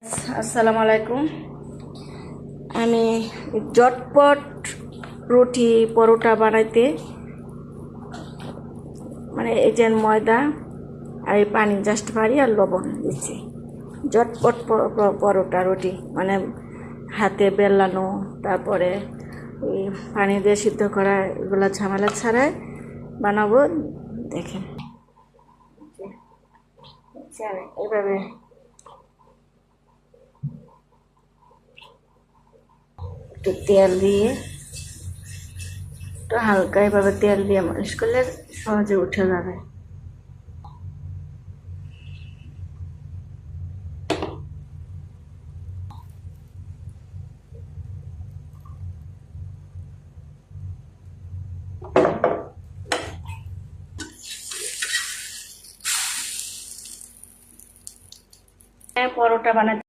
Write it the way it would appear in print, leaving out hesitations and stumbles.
আসসালামু আলাইকুম। আমি ঝটপট রুটি পরোটা বানাইতে এই যে ময়দা আর এই পানি জাস্ট পারি আর লবণ দিচ্ছি। ঝটপট পরোটা রুটি হাতে বেলানো, তারপরে এই পানি দিয়ে সিদ্ধ করা, এগুলো ঝামেলা ছাড়াই বানাবো। দেখেন এইভাবে একটু তেল দিয়ে, একটু হালকা এভাবে তেল দিয়ে মালিশ করলে সহজে উঠে যাবে। পরোটা বানাতে